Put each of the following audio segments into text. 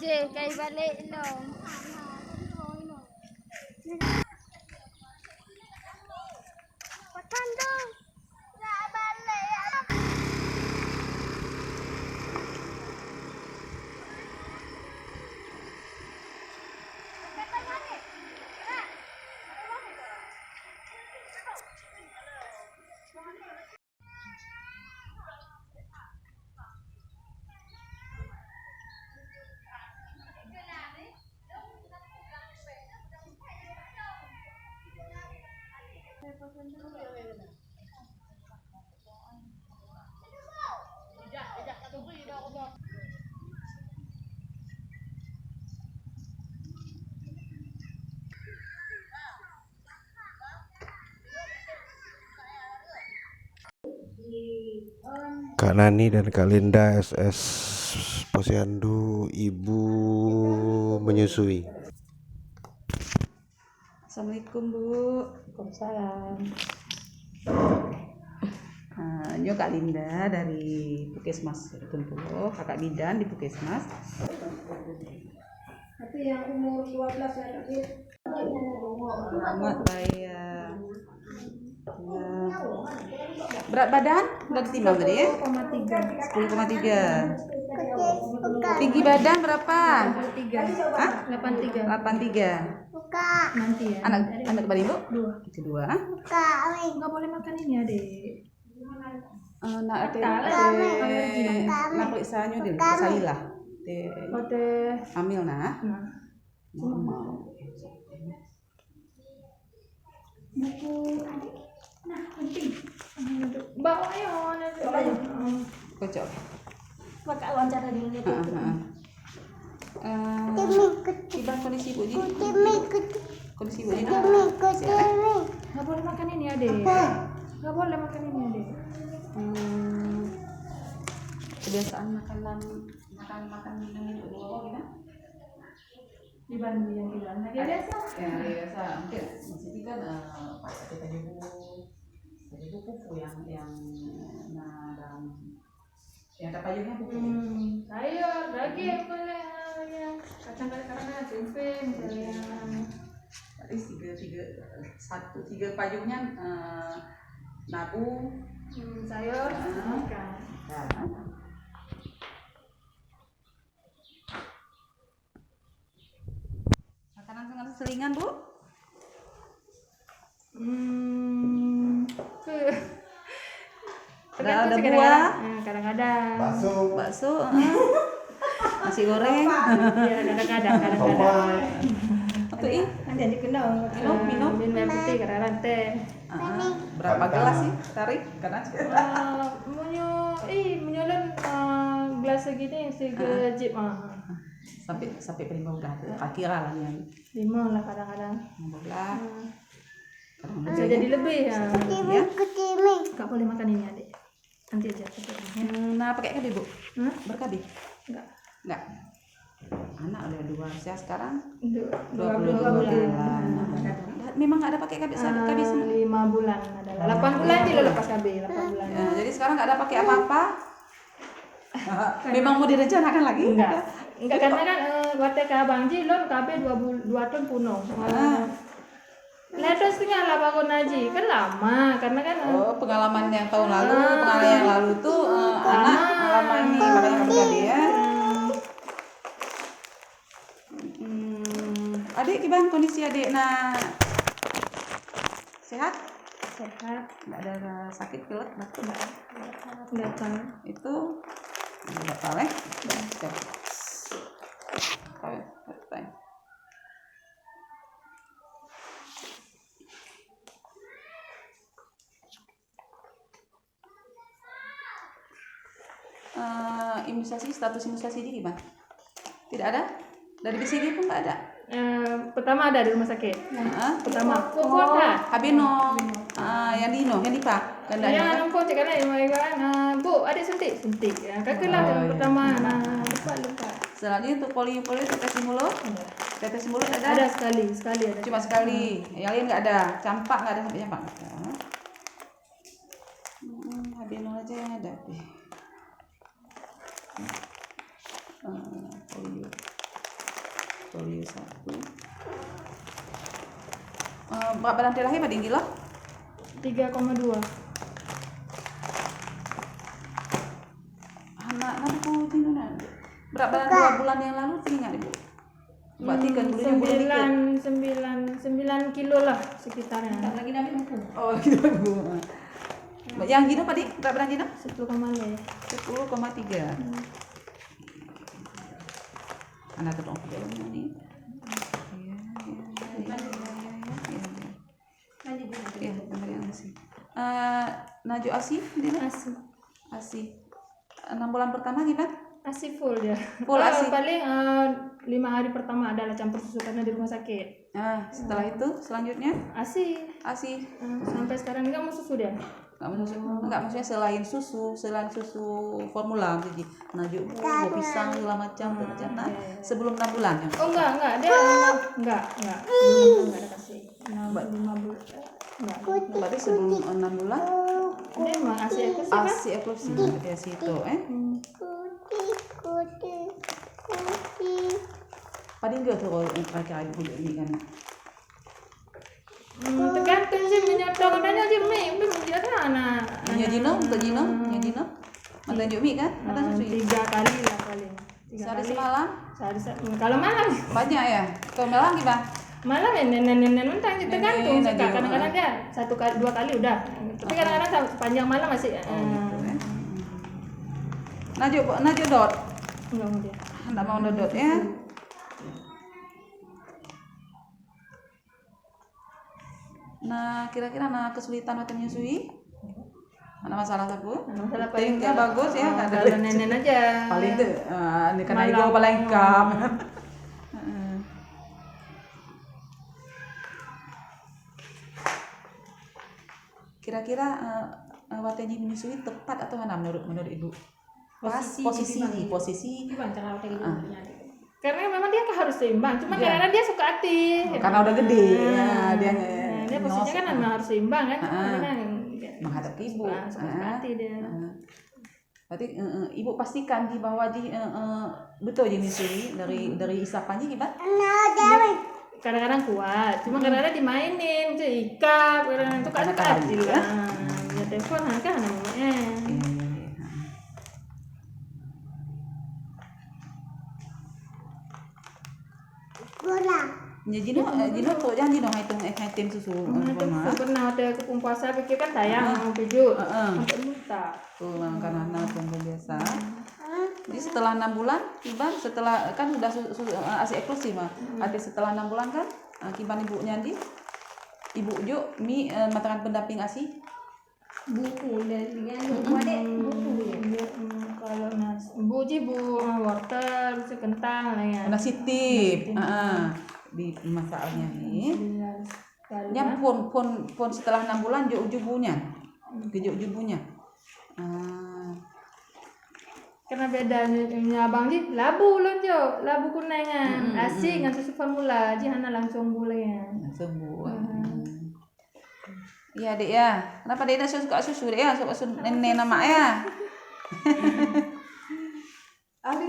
Je, kayu balik lo. Makan dong. Nak balik. Kak Nani dan Kak Linda SS Posyandu, ibu menyusui. Assalamualaikum Bu. Waalaikumsalam. Nyo Kak Linda dari Puskesmas Tuntulo, Kakak bidan di Puskesmas. Tapi yang umur 12 ya, Selamat saya. Berat badan udah ditimbang tadi ya? 10,3. Tinggi badan berapa? 83. Hah? 83. 83. Nanti ya. Anak kembali Bu? Kedua. Enggak boleh makan ini, Adek. Nak periksanya dulu, salilah. Teh Hamil nah. Mau. buku adik. Nah, penting. Bawa ayo nanti. Kocok. Pakai wawancara dulu nih. Ibang kondisi ibu ini. Kondisi ibu ini. Enggak boleh makan ini, Adek. Enggak boleh makan ini, Adek. Kebiasaan makan minum itu dulu gimana? Dibanding yang bilang lagi biasa. Ya biasa. Mungkin masih kan pakai tadi buku yang dalam yang ada payungnya buku. Sayur, daging boleh ya. Kacang-kacang tempe misalnya. Tadi tiga payungnya nabung. Sayur, ikan. Makanan selingan Bu? Ada buah, Kadang-kadang. bakso, nasi goreng. Iya, kadang-kadang. Apa ini? Nanti dikenal. Minum. Minum air putih, kadang-kadang teh. Berapa gelas sih? Tarik karena Menyulun gelas segini segejip sampai berapa udah kira lah yang 5 lah kadang-kadang. belah. Bisa jadi lebih ya. Ya. Enggak boleh makan ini, Adik. Nanti aja ya. Nah, pakai kabeh, Bu? Hah? Berkabeh? Enggak. Anak udah 2 usia sekarang 22 bulan. memang nggak ada pakai kabeh semua. 5 bulan adalah 8 bulan dia lepas KB 8 bulan. Ya, jadi sekarang nggak ada pakai apa-apa. Memang mau direncanakan lagi? Enggak karena kan waktu ke Abang Ji lon KB 2 tahun puno. Letos tinggal lah bangun haji kan lama karena kan Pengalaman yang tahun lalu, pengalaman yang lalu tuh anak pengalaman ini makanya kamu tadi ya. Adik gimana kondisi adik? Nah, sehat? sehat, Nggak ada sakit pilek batuk nggak? enggak tahu. Itu nggak tahu ya? Siap. Imunisasi, status imunisasi ini gimana? Tidak ada? Dari BCG pun nggak ada? Pertama ada di rumah sakit. Pertama. Habino. Yang di yang di Pak. Ya, nampak cakap kan, Bu, adik suntik. Ya, kakaklah yang pertama. Lupa. Selanjutnya untuk polio tetes mulut. Tetes mulut ada? Ada sekali ada. Cuma sekali. Yang lain nggak ada. Campak nggak ada sampai campak. Habino aja yang ada. Polio. 1. Berapa bulan terakhir pada gila? 3,2. Anak aku tino nak. Berapa 2 bulan yang lalu ingat Ibu? Berarti kan dulunya belum dikit. 9 kilo lah sekitarnya. Lagi nabi buku. Oh, gitu Bu. Yang Gino tadi berapa bulan Gino? 10,5. 10,3. Anak kedong ni. Ya, benar yang ASI. Naju ASI, Dina? ASI. 6 bulan pertama gimana? ASI full dia. Full ASI. Paling 5 hari pertama adalah campur susu karena di rumah sakit. Setelah itu selanjutnya ASI. ASI. Sampai sekarang ini kan mau susu dia. Enggak maksudnya selain susu formula jadi naju buah pisang segala macam nah sebelum 6 bulan ya. Oh enggak dia enggak belum ada kasih 5 bulan enggak. Berarti sebelum 6 bulan Dia memang ASI eksklusif kan? ASI eksklusif dari situ paling enggak tuh kalau terakhir ibu ini kan tergantung sih menyotong adanya aja mi menjadi anak. Jino mantan Jumi kan? Mantan susu 3 kali lah paling. 3 sehari kali. semalam Kalau malam banyak ya? Kalau malam gimana? malam ya nenek mentang gitu tergantung Nenek, suka kadang-kadang dia 1 kali 2 kali udah tapi kadang-kadang sepanjang malam masih Naju dot enggak mau dia. enggak mau dot ya. Nah, kira-kira kesulitan waktu menyusui? Ada masalah aku? Masalah Penting paling bagus ya, enggak ada kalau nenek aja. paling itu ini karena Malam. ego paling kam. Kira-kira waktu menyusui tepat atau mana menurut Ibu? Posisi. Gimana cara waktu itu punya adik? Karena memang dia harus seimbang, cuma Iya. kadang-kadang dia suka aktif. Karena udah gede ya, dia Dia posisinya kan memang harus seimbang kan. Kadang menghadap ke ibu. suka aktif dia. Berarti ibu pastikan di bahwa betul je menyusui dari isapannya gimana? Kadang-kadang kuat, cuma kadang-kadang dimainin, ikat, kadang-kadang itu kan Anak-anak kecil gitu, lah. Ya telepon kan namanya. Ya Jino tuh jangan Jino hitung susu. Pernah ada aku puasa pikir kan sayang mau tujuh, sampai muntah. Tuh karena pun biasa. Jadi setelah 6 bulan Kiban setelah kan udah ASI eksklusif mah. Arti setelah 6 bulan kan Kiban ibunya Ibu Jo Mi matakan pendamping ASI. Buku dari buku adik buku ya. Kalau nasi wortel, bisa kentang lah ya. Nasi tip. Di masaknya nih. Yang pun setelah 6 bulan jubunya. Jubunya. Karena bedanya abang di labu lonjo, labu kunengan, ASI dengan susu formula, jihana langsung bulenya. Sembuh. Iya Dek ya. Kenapa Dek suka susu Dek ya? Suka susu nenek nama ya. Alih.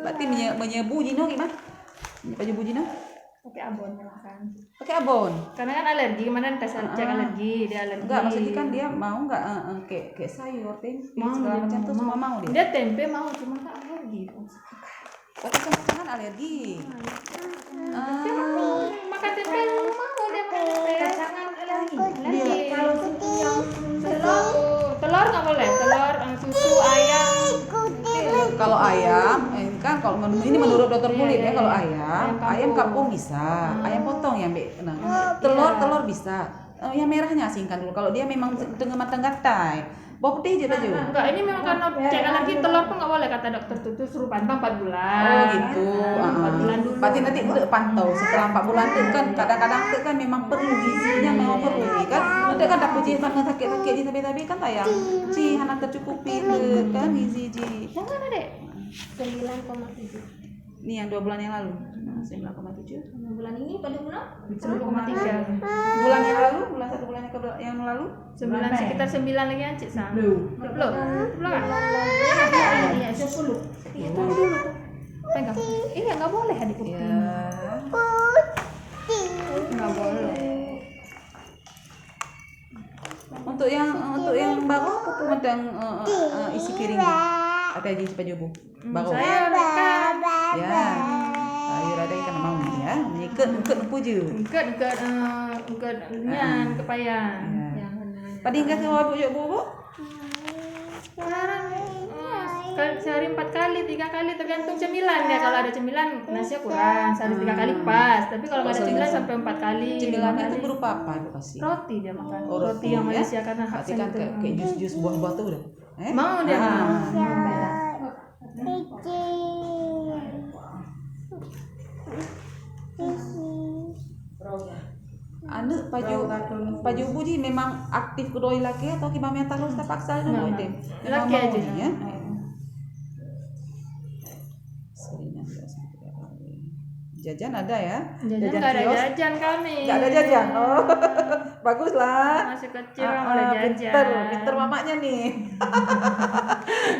Berarti menyebu Jino gimana? Menyebu Jino? Pakai abon kan. Pakai abon. Karena kan alergi, kemarin tes cek alergi, dia alergi. Enggak, maksudnya kan dia mau enggak kayak sayur, tempe, segala macam tuh semua mau dia. Dia tempe mau, cuma kan alergi. Tapi kan alergi. Makan tempe mau dia tempe. Kacangan alergi. Kalau telur nggak boleh, telur, susu, ayam. Kalau ayam, kan kalau ini menurut dokter kulit ya, kalau ayam kampung bisa, ayam potong ya Mbak. Nah, telur bisa. Yang merahnya asingkan dulu. Kalau dia memang tengah matang gatai, bawang putih aja baju. Enggak, ini memang karena cek alergi telur pun nggak boleh kata dokter tuh suruh pantang 4 bulan. Oh gitu. 4 bulan dulu. Berarti nanti udah pantau setelah 4 bulan tuh kan kadang-kadang tuh kan memang perlu gizinya memang perlu kan. Nanti kan tak puji tangan sakit-sakit di tapi kan tayang. Ci anak tercukupi tuh kan gizi ji. Yang mana dek? 9,7. Ini yang 2 bulan yang lalu. 9,7. Bulan ini pada bulan 10,3. Bulan yang lalu, bulan 1 bulan yang lalu 9 sekitar 9 lagi ancik sang. Belum kan? Iya 10. Pegang. Iya nggak boleh adik putih. Ya. Nggak boleh. Untuk yang baru apa tuh yang isi piringnya? Apa aja isi baju bu? Baru. Saya dekat. Ya. Ayo ada ikan mau ya. Menyikat puju. Engket nyan kepayan. Ya. Yang benarnya. Padi enggak ke bu? Sekarang sehari 4 kali, 3 kali tergantung cemilan ya. Kalau ada cemilan nasinya kurang, sehari 3 kali pas. Tapi kalau nggak ada cemilan sampai 4 kali. Cemilannya 5 itu kali. berupa apa itu pasti? Roti dia makan. Oh, roti yang ya? Malaysia karena Berarti khasnya kan itu. kayak jus-jus buah-buah tuh udah. Mau dia mau. Anu paju buji memang aktif kedoi laki atau kibamnya terus terpaksa itu Nah, deh. laki aja. ya. Seringnya jajan ada ya? Jajan nggak ada kios? jajan kami. Nggak ada jajan. Oh, bagus lah. Masih kecil mulai jajan. Pinter mamanya nih.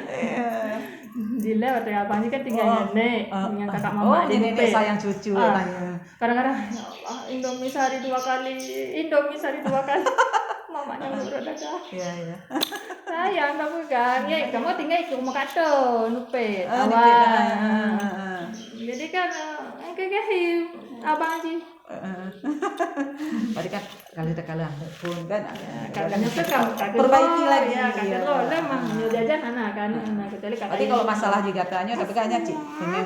Iya. Dila waktu abang ini kan tinggal nenek dengan kakak Oh, mama di nenek Nupe. sayang cucu katanya. Kadang-kadang ya Allah, Indomie sehari 2 kali. Mamanya ngurut ada. Iya. Sayang kamu kan. Ya kamu tinggal ikut rumah kata Nupe. Nupe, Jadi kan kayak abang sih. Berarti kan kali pun kan Kadang itu kamu perbaiki lagi. Ya kakak lo memang mau jajan anak kan. Nah, kecuali kakak. Berarti kalau masalah juga tanya tapi kayaknya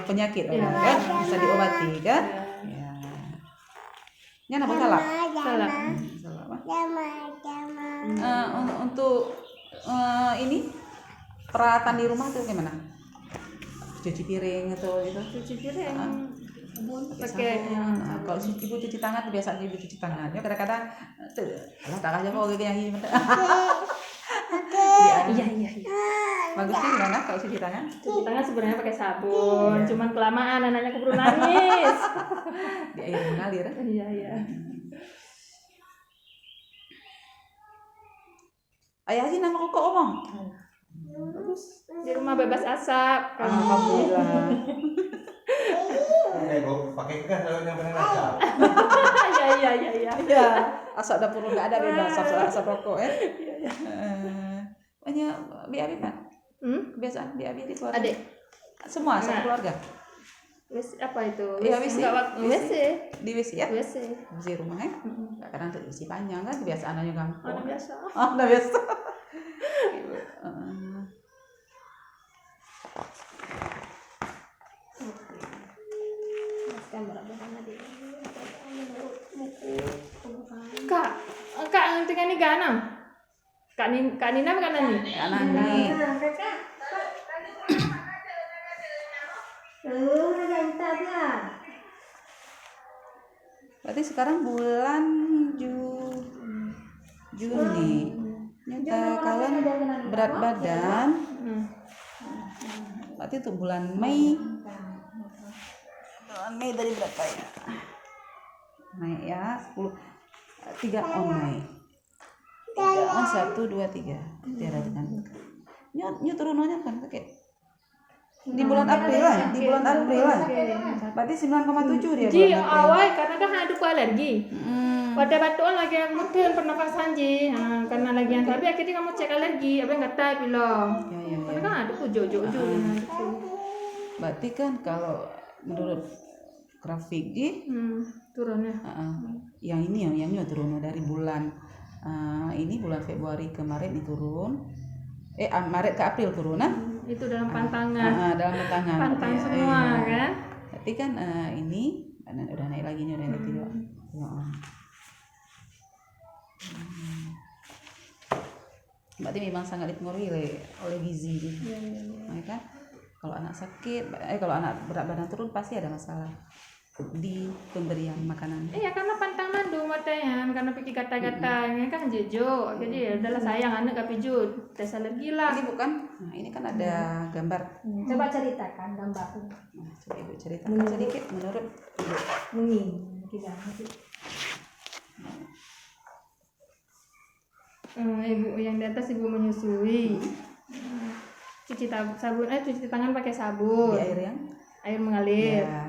penyakit kan bisa diobati kan? Ya. Nya apa salah? Salah. Untuk ini peralatan di rumah tuh gimana? Cuci piring atau gitu? Cuci piring. Pakai kalau ibu cuci tangan biasa ibu cuci tangan ya kadang-kadang alah tak aja kok kayak gini Iya. bagusnya gimana kalau cuci tangan Cuci tangan sebenarnya pakai sabun, cuman kelamaan anaknya keburu nangis. di air mengalir Iya. ayah aja nama kok omong Di rumah bebas asap. alhamdulillah pakai gas kalau yang benar asap. Iya. ya asap dapur nggak ada bebas asap rokok ya Iya. banyak biabi kan kebiasaan biabi di keluarga Adik. semua satu Nah. keluarga Apa itu? Iya, WC. WC. di WC ya WC. WC rumah ya kadang tuh WC panjang kan kebiasaannya gampang Mana biasa. udah biasa Kak nanti kan ini ganam. Kak Nina bukan Nani? kanan nih berarti sekarang bulan Juni nyata kalian berat badan berarti untuk bulan Mei dari berapa ya naik ya 10 3 on naik 3 on 1 2 3 tiada dengan nyu turunannya kan kayak di bulan April lah berarti 9,7 dia Ji bulan April. awal karena kan ada alergi. Pada batuan lagi yang mungkin pernafasan Ji. Karena lagi yang tapi akhirnya kamu cek alergi, apa nggak tahu bilang. Ya. Karena kan ada jojo. Berarti kan kalau menurut grafik Ji Turunnya. yang ini yang turun dari bulan ini bulan Februari kemarin ini turun Maret ke April turun Itu dalam pantangan. dalam pantangan Pantang semua kan. berarti kan ini udah naik lagi nih udah naik 3 berarti memang sangat dipengaruhi oleh gizi ya kan kalau anak sakit kalau anak berat badan turun pasti ada masalah di pemberian makanan. Iya karena pantang mandung matanya, karena pikir kata-katanya kan jejo, jadi ya udahlah sayang anak kapi jud, tes alergi lah. Ini bukan, nah ini kan ada gambar. Coba ceritakan gambarnya. Nah, coba ibu ceritakan sedikit menurut ibu. Mungkin kita Ibu yang di atas ibu menyusui, cuci tangan pakai sabun. Di air yang air mengalir. Ya.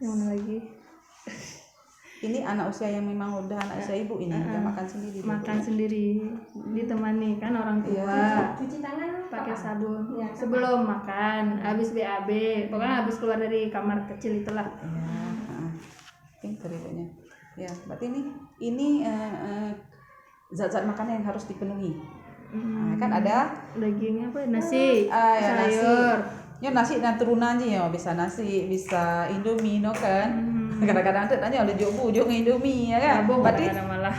Yang mana lagi? Ini anak usia yang memang udah anak usia ibu ini udah makan sendiri. Makan sendiri, ditemani kan orang tua. Cuci tangan Pakai sabun. Iya, Sebelum makan, habis BAB, pokoknya habis keluar dari kamar kecil itulah. Ya, pinter ibunya. Ya, berarti ini zat-zat makanan yang harus dipenuhi. Nah, kan ada Daging apa? Nasi, ya, sayur. nasi dan turunannya ya, bisa nasi, bisa Indomie no kan. Kadang-kadang tanya ada ujung Indomie ya kan. Gabung Berarti kadang-kadang malah.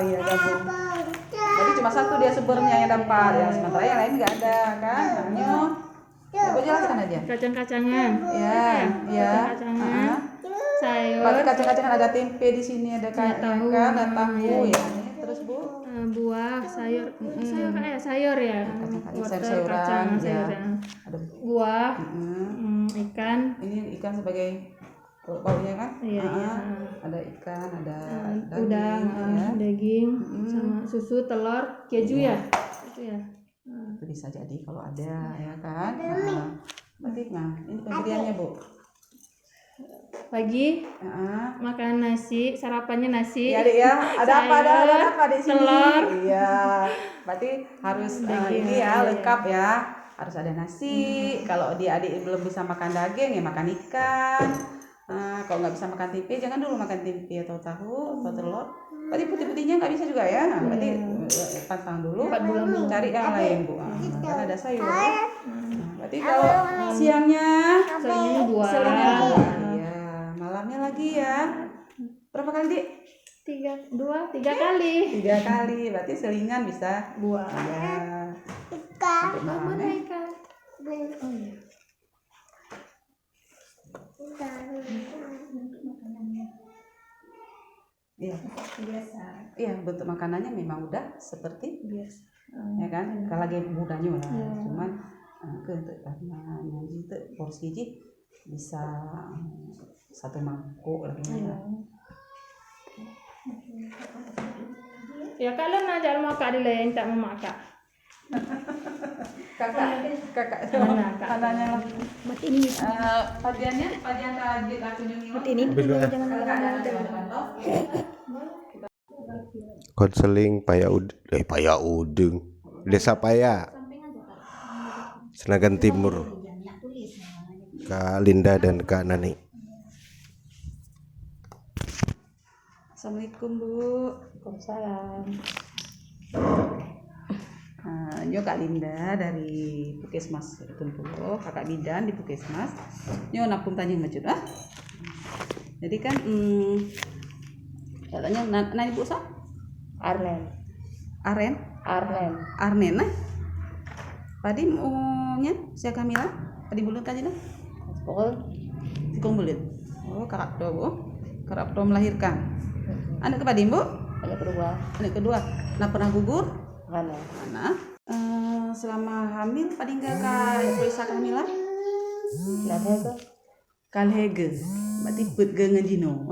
iya gabung. Berarti cuma satu dia sumbernya yang dapat, ya sementara yang lain nggak ada kan. Hanya aku jelaskan aja. Kacang-kacangan. Ya. Kacang-kacangan. Sayur. Berarti kacang-kacangan ada tempe di sini, ada tahu. ada tahu ya. Terus Bu, Buah, sayur. Sayur kan ya, sayur ya. Kacang-kacang, Wortel, sayur-sayuran, kacang, ya. sayuran. ada Buah, ikan. ini ikan sebagai baunya kan? Iya. Ada ikan, ada Udang, ya. daging, sama susu, telur, keju ya. Itu ya. Itu bisa jadi kalau ada ya kan. Berarti ini pemberiannya Bu. Pagi Heeh. makan nasi, sarapannya nasi. Ya Adik ya, ada apa di sini? telur. Iya. Berarti harus ini ya lengkap ya. Harus ada nasi. Kalau Adik belum bisa makan daging ya makan ikan. Kalau nggak bisa makan tempe, jangan dulu makan tempe atau tahu atau telur. Berarti putih-putihnya nggak bisa juga ya. Berarti pantang dulu. 4 bulan dulu. Cari yang lain Bu. Karena ada sayur. Berarti kalau siangnya Selingan buah. selingan buah. Iya. Malamnya lagi ya. Berapa kali Dik? 3 kali. 3 kali. Berarti selingan bisa Buah. ya. Sampai malamnya. Ikan. Oh iya. Iya. biasa. Iya, bentuk makanannya memang udah seperti Biasa. ya kan. Kalau lagi mudanya lah. Cuman untuk karena itu porsi bisa 1 mangkok lagi ya. Ya kalau nak jalan makan di lain tak mau makan. Kakak Anaknya. Buat ini. Pagian tajik aku nyungi. Buat ini. Konseling Paya Udeng, Desa Paya, Senagan Timur, Kak Linda dan Kak Nani. Assalamualaikum Bu. Waalaikumsalam. Nyo Kak Linda dari Puskesmas Tunpulo, Kakak Bidan di Puskesmas. Nyo napun tanya macam Jadi kan katanya nanya Bu sa? Arnen. Arnen nah. Padi nya sia Kamila, padi bulan kan dah. Pokok Tikung bulan. Oh, kakak to Bu. Kakak to melahirkan. Anak ke padi Bu? anak kedua. Anak kedua. Nah pernah gugur? Mana? Mana? Selama hamil padi enggak Kak periksa Kamila? Kenapa itu? Kalhege. Berarti put ge ngajino,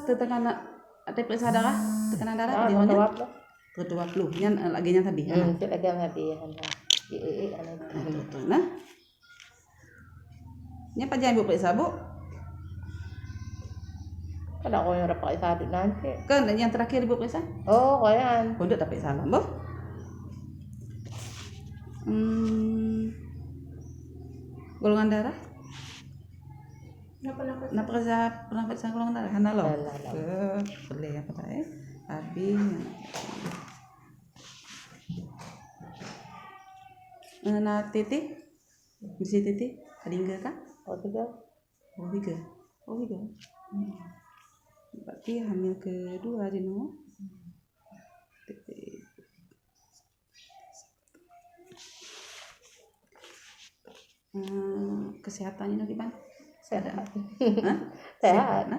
Tekanan ada periksa darah, tekanan darah di mana? Kedua flu, nya lagi nya tadi. Itu lagi tadi ya. Nah, nya apa jangan Bu periksa Bu? Kan aku yang rapat tadi nanti. Kan yang terakhir Bu periksa? Oh, kalian. Pondok tapi salah Bu. Golongan darah? Pernah periksa golongan darah? Hana lo? Boleh apa tak ya? Habis. Nah titik, bisa titik, ada enggak kan? Oh, tiga. Berarti hamil kedua Jino. Titik. Kesehatannya gimana? Sehat. Hah? Sehat.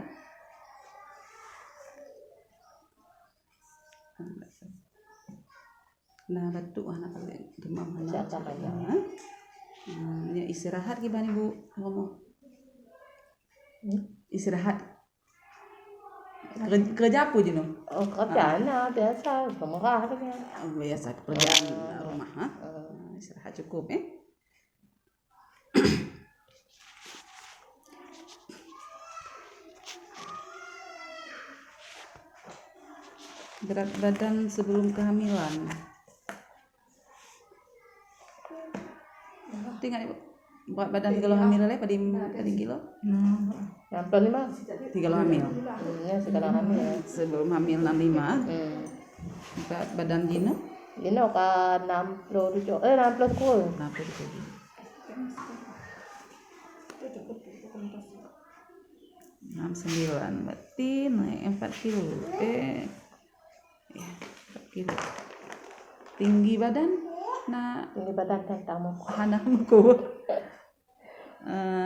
Nah, batuk anak demam Sehat aja. Ya istirahat gimana Ibu ngomong? Istirahat. Kerja apa je no? Oh, kerjaan biasa, pemerah kan. Biasa pekerjaan rumah, ha? Istirahat cukup Berat badan sebelum kehamilan. Tinggal Ibu. Berat badan kalau hamil pada kilo? 65. 3 kilo hamil. Ya, sekarang hamil ya. Sebelum hamil 65. Berat badan Gino? Gino ka 60 60 Kenapa itu? 69 berarti naik 4 kilo. 4 kilo. Tinggi badan? Nah, Tinggi badan tamu. Hanamku.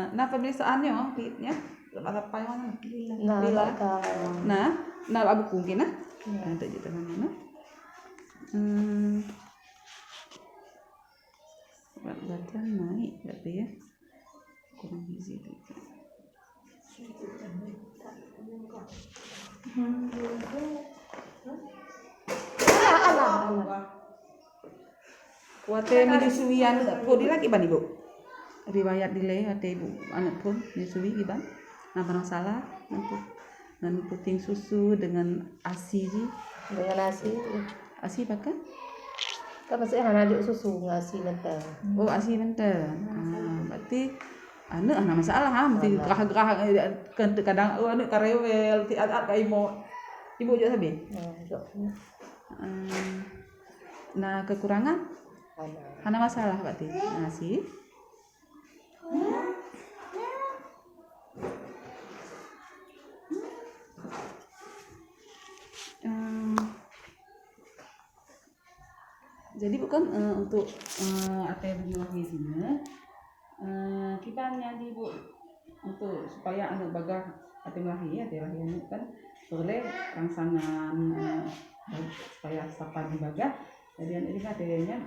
Nah pemeriksaannya ya apa yang mana? Nah, Lila. ka Nah abu mungkin untuk juta mana? Berat badan naik berarti ya. Kurang gizi itu. Kuatnya menyusuian pun lagi ban Ibu. Riwayat delay ada Ibu anak pun menyusui gimana? Nah masalah dan puting susu dengan ASI dengan nasi. ASI pakai? Kan masih anak susu ngasih bentar. Oh ASI bentar. Berarti anak masalah mesti gerah-gerah kadang anak karewel tiat-at kai ibu juga sabi. Nah kekurangan hana masalah berarti nasi. Jadi bukan untuk ATM lagi sini kita nyanyi Bu untuk supaya anu bagah ATM lagi anu kan boleh rangsangan supaya sapa di bagah jadi ini kan ATM-nya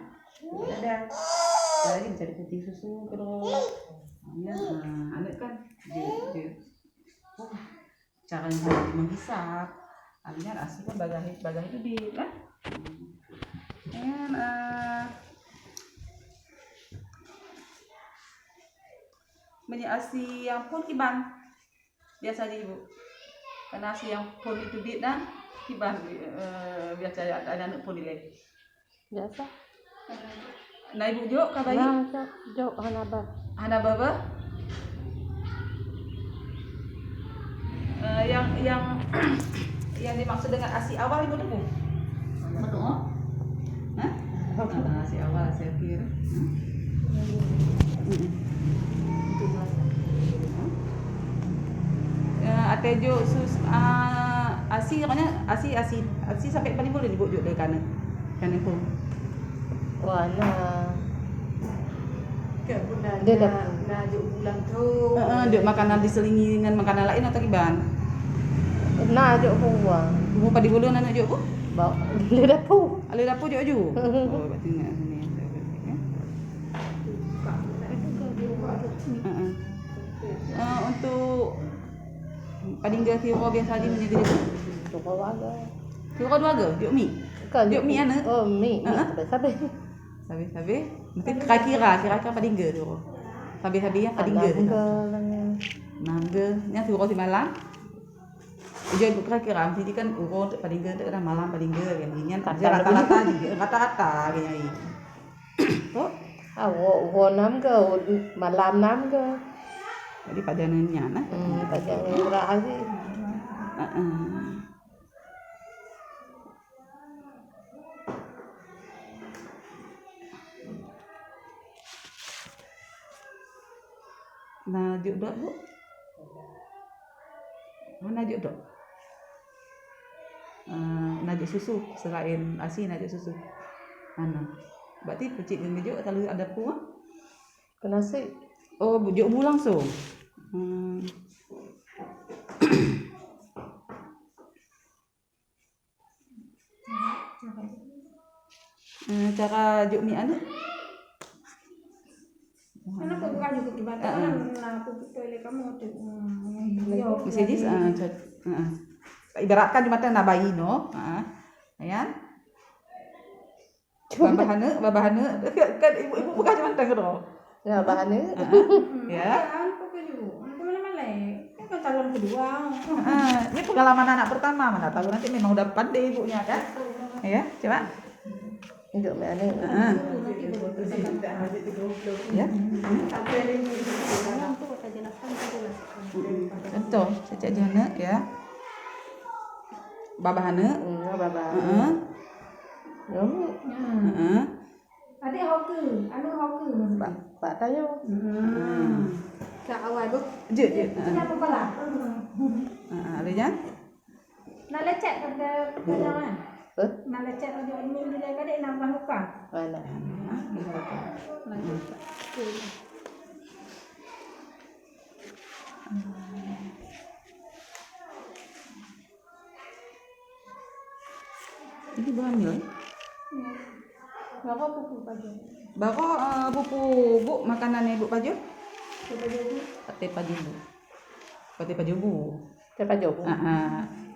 ada jadi mencari puting susu terus anak kan di cara menghisap akhirnya asli kan bagah itu di kan asi yang pun kiban biasa Ibu karena asi yang pun itu di dan kiban biasa ada anak pun dilek Biasa. nah Ibu Jo kabayi Nah, Jo hana baba yang dimaksud dengan asi awal Ibu tuh betul asi awal asi akhir atejo asi makanya asi sampai paling boleh Ibu Jo dari kanan pun warna Dia dah bulan tu. Dia makanan diselingi dengan makanan lain atau gimana? nah Jo puang Ibu pada bulan anak Jo Bu? bawa lidah pu Ada dapur Jo Jo. Oh berarti enggak sini. Untuk padingga kira biasa aja menjadi Ibu. Tuko waga. Kira dua ga? Jo mi. Jo mi ana. Oh mi. Sabi. Sabi. Mungkin kira-kira padingga tu. Sabi yang padingga. Nangga. Nya tu roti malam. Jadi kira-kira mesti kan urut padingga tu kan malam padingga yang ini rata-rata kayaknya. Oh, Wo nam ke malam nam ke. jadi padanannya nah. Padangan murah sih. Nah, jodoh Bu. Mana jodoh? Najik susu selain ASI najik susu. Mana? Berarti pucik ngejuk kalau ada puang? Kena sih. Oh, bujuk bu langsung. Cara juk mi anu? Kenapa bukan juga gimana? Nah, aku toilet kamu tuh. Bisa dis ibaratkan cuma teh bayi no. Ya. Babahane kan ibu bukan cuma teh no. Ya bahannya. Ya. Aku juga. Aku mana-mana. Kan calon kedua. Ini pengalaman anak pertama, mana tahu nanti memang udah pandai ibunya kan? Ya, coba. Untuk mana? Ya. Contoh, cecak jana ya. Babahane. Baba. Ada hoki, Pak tanya. Ke awal tu. Je. Siapa pula? Ada jan? Nak lecet pada jangan. Nak lecet pada ni dia kadek nak luka. Mana? Ini bahan mil. Bawa pupu pagi. Bako pupu bu makanan ibu paju. Pate paju bu. Pate paju bu. Siapa jawab?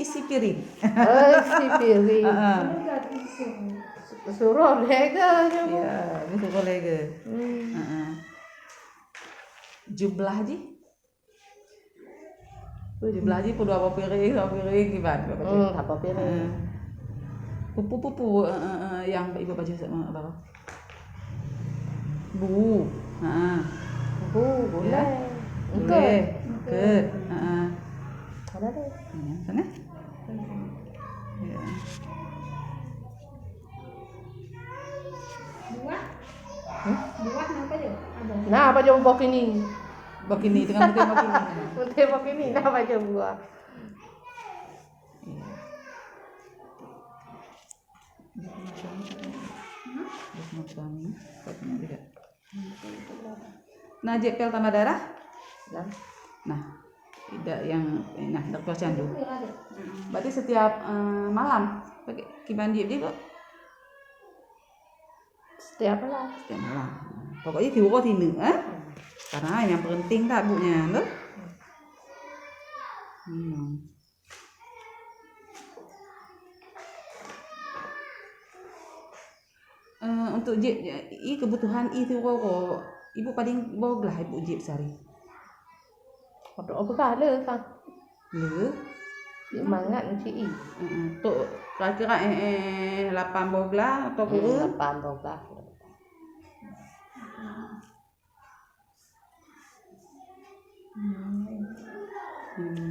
Isi piring. Si piring. Suruh lega je. Ya, itu boleh ke. Jumlah ji. Jumlah ji pun apa piring gimana? Apa piring? Pupu yang ibu baju sama apa? Bu. Boleh. Boleh. Ke. Ada deh. Sana. Ya. Buat apa je? Ada. Nah, apa jawab bok ini? Begini dengan begini. Untuk bok ini, nah apa jawab buah? Nah, jepel tambah darah? Nah. Nah, tidak yang dokter candu. Berarti setiap malam pakai kibandi dia kok Setiap malam. setiap malam. Pokoknya diukur ini, karena yang penting tak bunya, tuh. Untuk jip, kebutuhan itu kok ibu paling bog lah ibu jip sehari. Apa kala kan? Le, Mangat ci. Untuk kira-kira 8 bog lah atau kurang. 8 12.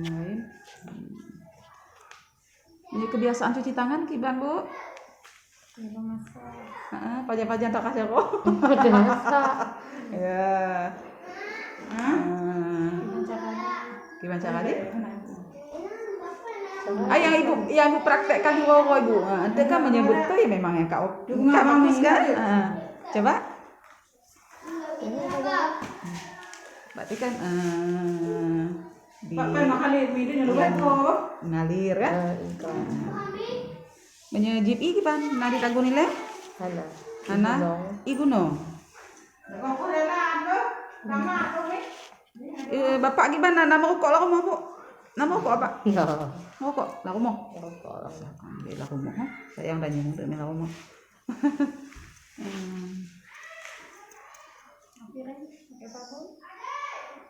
Lain. Ini kebiasaan cuci tangan kiban bu. Pajak-pajak tak kasih kok. Masak. Ya. Gimana caranya? Yang ibu praktekkan di bawah ibu. Nanti kan menyebut tuh ya memang yang kau bagus kan? Coba. Berarti kan ngalir kan? Menyejip iki pan nadi tagun nilai? Hana. Ibu no. Bapak gimana? Nama kok lah mau bu? Nama kok apa? Mau kok? Lah mau. Lah mau. Sayang dan nyemung demi lah mau.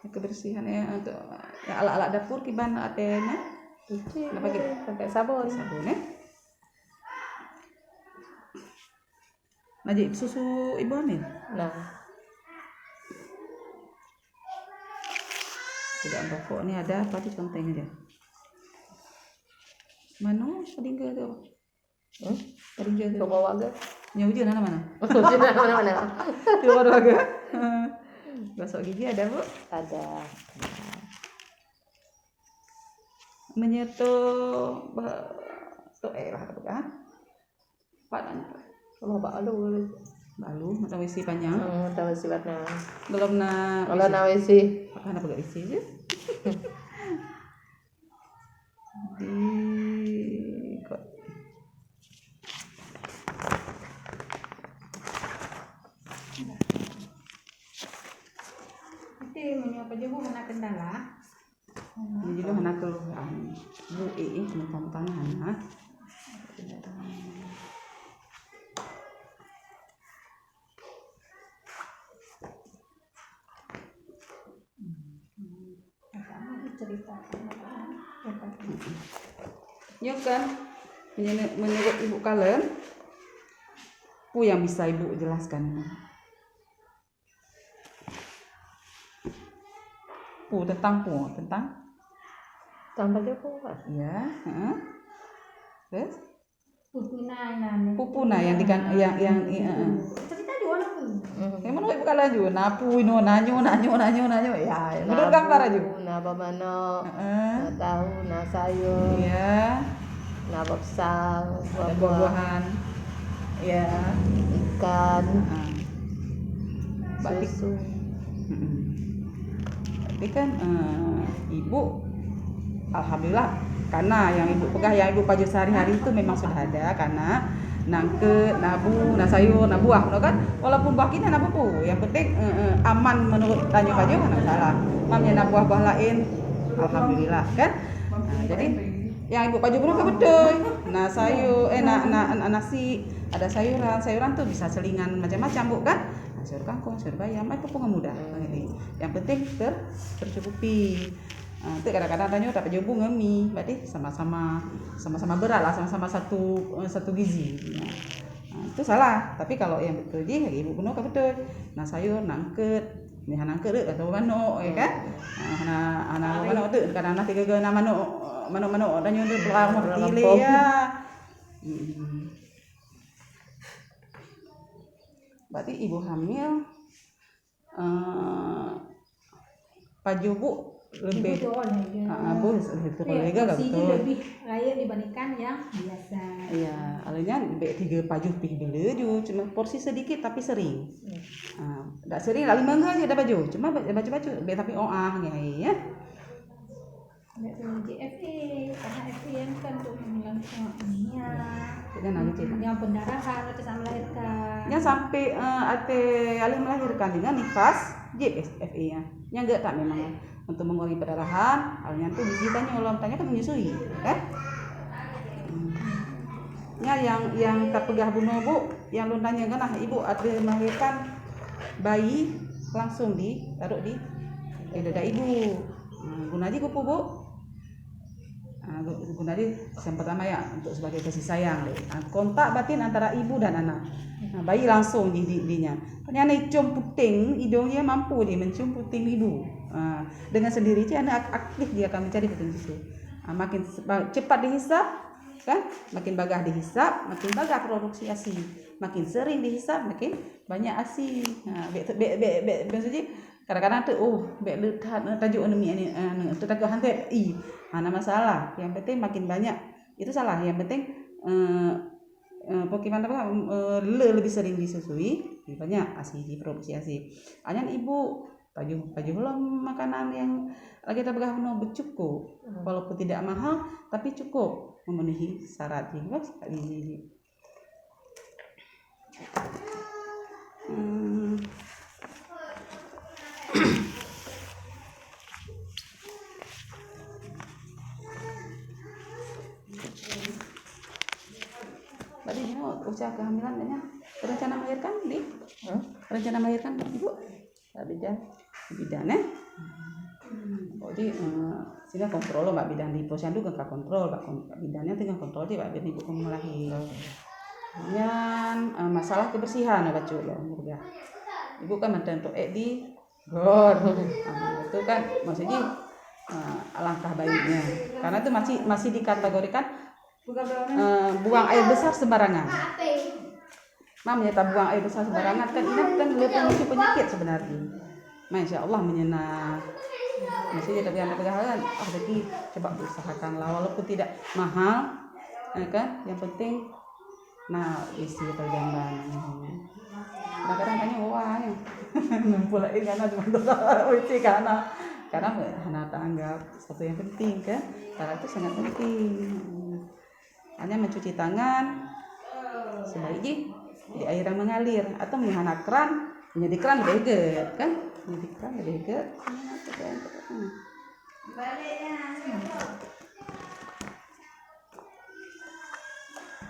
Kebersihan ya untuk alat-alat dapur kiban atenya. Cuci. Pakai sabun. Sabun ya. Najib susu ibu hamil. Nah. Tidak rokok ini ada apa di konteng aja. Mana padingga tu? Padingga tu. Bawa ke? Nyuji mana? Mana? Di luar agak. Gosok gigi ada bu? Ada. Menyentuh tuh lah kan? Padan. Kalau balu. Balu macam isi panjang. Tahu sifatnya. Belum na. Kalau na isi. Apa nak isi je? Di kok. baju mau kena kendala. Jadi lo anak keluhan, bu mentang anak. Cerita. Ya kan, menurut ibu kalian, pu yang bisa ibu jelaskan. Tentang Tambah Joko Pak. ya, terus Pupuna yang cerita di mana tuh? yang menurut ibu kalian juga napu nanyo ya menurut gambar aja Na babano, na tahu, na sayur, ya na papsang, ada buah-buahan, buah-buahan ya ikan, batik susu. Berarti kan ibu alhamdulillah karena yang ibu pegang yang ibu paju sehari-hari itu memang sudah ada karena nangke, nabu, sayur, buah, kan? Walaupun buah kita nabu pu, yang penting aman menurut tanya paju kan salah. Mamnya buah-buah lain, alhamdulillah kan? Jadi yang ibu paju pun betul. Sayur, nasi, ada sayuran tuh bisa selingan macam-macam bu kan? Sayur kangkung, sayur bayam, itu pun mudah. Yang penting tercukupi. Itu kadang-kadang tanya tak jumpa ngemi, berarti sama-sama berat lah, sama-sama satu gizi. Itu salah. Tapi kalau yang betul je, ibu penuh kan betul. Sayur nangket, ni nangket atau manuk, ya kan? Manuk tu kadang-kadang tiga manuk tanya dia pelang pilih ya. Berarti ibu hamil paju bu lebih itu lebih lain dibandingkan yang biasa. Iya, alanya tiga paju pilih ju, cuma porsi sedikit tapi sering. Tak sering lah 5 aja ada baju, cuma baju tapi ya. Nggak cuma GFE, karena FE kan untuk menghilangkan yang pendarahan atau sampai melahirkan. Yang sampai alih melahirkan dengan nifas GFE nya. Yang enggak tak memang untuk mengurangi pendarahan, alnya tuh ditanya ulang tanya kan menyusui, kan? Yang tak pegah bunuh bu, yang lu tanya kan ibu ada melahirkan bayi langsung ditaruh di dada ibu. Guna aja kupu bu. Guna aja yang pertama ya untuk sebagai kasih sayang. Kontak batin antara ibu dan anak. Bayi langsung dinya. Ternyata cium puting, hidungnya mampu dia mencium puting ibu. Dengan sendiri anak aktif dia akan mencari puting susu. Makin cepat dihisap, kan? Makin bagah dihisap, makin bagah produksi ASI. Makin sering dihisap, makin banyak ASI. Maksudnya kadang-kadang tuh tajuk ini tetangga hantar mana masalah. Yang penting makin banyak itu salah. Yang penting bagaimana lebih sering disusui, lebih banyak ASI diproduksi ASI. Hanya ibu paju belum makanan yang lagi kita bergabung cukup, walaupun tidak mahal tapi cukup memenuhi syarat gizi. Berarti ini usia kehamilan banyak. Rencana melahirkan rencana melahirkan ibu bidan ya. Jadi sini kontrol mbak bidan di posyandu kan kontrol mbak bidannya tinggal kontrol dia mbak bidan ibu kamu melahir. Kemudian masalah kebersihan ya bacu loh ya. Ibu kan mantan untuk di gor. Itu kan maksudnya alangkah baiknya karena itu masih dikategorikan buang air besar sembarangan. Mamanya tak buang air besar sembarangan kan ini kan pemicu penyakit sebenarnya. Masya Allah menyenang. Maksudnya tapi anak pegangan rezeki coba usahakanlah walaupun tidak mahal, ya kan? Yang penting isi perjalanan. Kadang-kadang tanya wah ya, ngumpulin karena cuma uci karena anak anggap satu yang penting kan, karena itu sangat penting. Hanya mencuci tangan sebaiknya di air yang mengalir atau menghana keran, menjadi keran beda kan. pendidikan lebih ke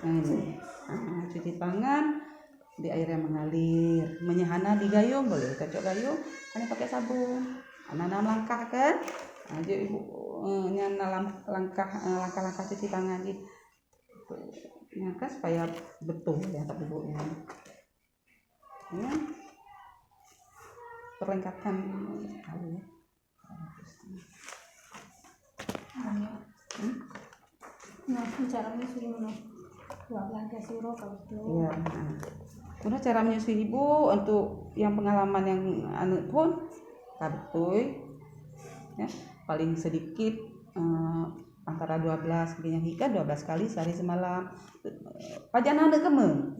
ini cuci tangan di air yang mengalir, menyehana di gayung boleh kacok gayung hanya pakai sabun. Anak-anak melangkah kan, aja ibu nyana langkah cuci tangan gitu ya kan supaya betul ya tapi ibunya ya perlengkapan tahu ya. Nah, cara menyusui mana? Buat langkah siro kalau itu. Iya. Kemudian cara menyusui ibu untuk yang pengalaman yang anu pun kabutui ya paling sedikit antara 12 begini hingga 12 kali sehari semalam. Pajan anak keme.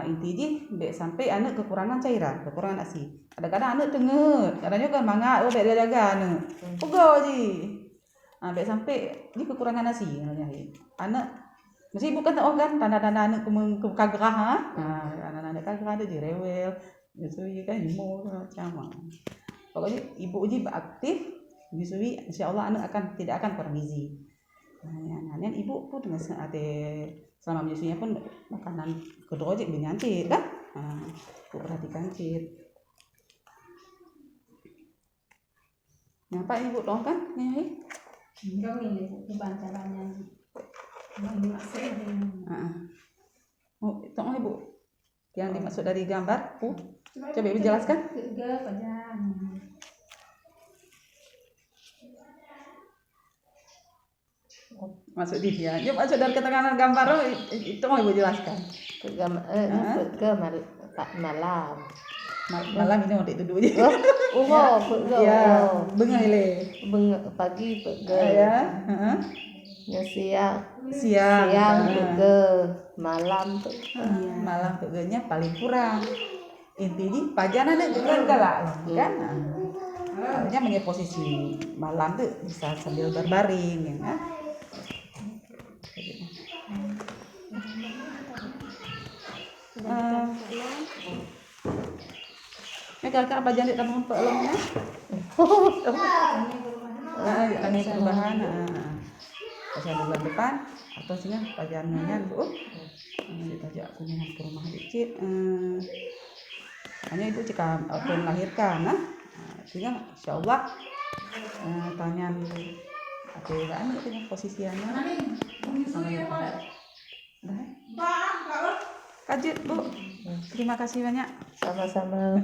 Inti je bek sampai anak kekurangan cairan, kekurangan asi. Kadang-kadang anak tenget, kadang kan mangga bek dia jaga anak. Pegau je. Bek sampai ni kekurangan asi anak mesti bukan tahu kan tanda-tanda anak kagerah ha. Anak-anak kagerah ada je rewel. Menyusui kan imo macam. Pokoknya ibu uji aktif menyusui insyaallah anak tidak akan kurang gizi. Yang ibu pun dengan selama menyusuinya pun makanan kedua je menyancit kan. Ibu perhatikan cit. Nyapa ibu dong kan? Nih. Enggak ini bukan caranya. Ini maksudnya. Oh, tolong ibu. Yang dimaksud dari gambar, coba ibu jelaskan. Tiga pajan. Maksud dia. Yuk maksud dari keterangan gambar itu mau ibu jelaskan. Malam. Malam ini mau dituduh aja. Ya, bengai le. Pagi Ya, siang malam malam pegenya paling kurang. Intinya pajan ada juga galak kan. Artinya punya posisi malam tuh bisa sambil berbaring ya kan. Kakak apa jadi teman pelongnya? Ini perubahan. Pasal bulan depan atau sehingga pajannya bu, ditajak kunjungan ke rumah dikit. Hanya ibu jika pun melahirkan, sehingga insyaallah tanya apa yang punya posisinya. Kajet bu, terima kasih banyak. sama-sama.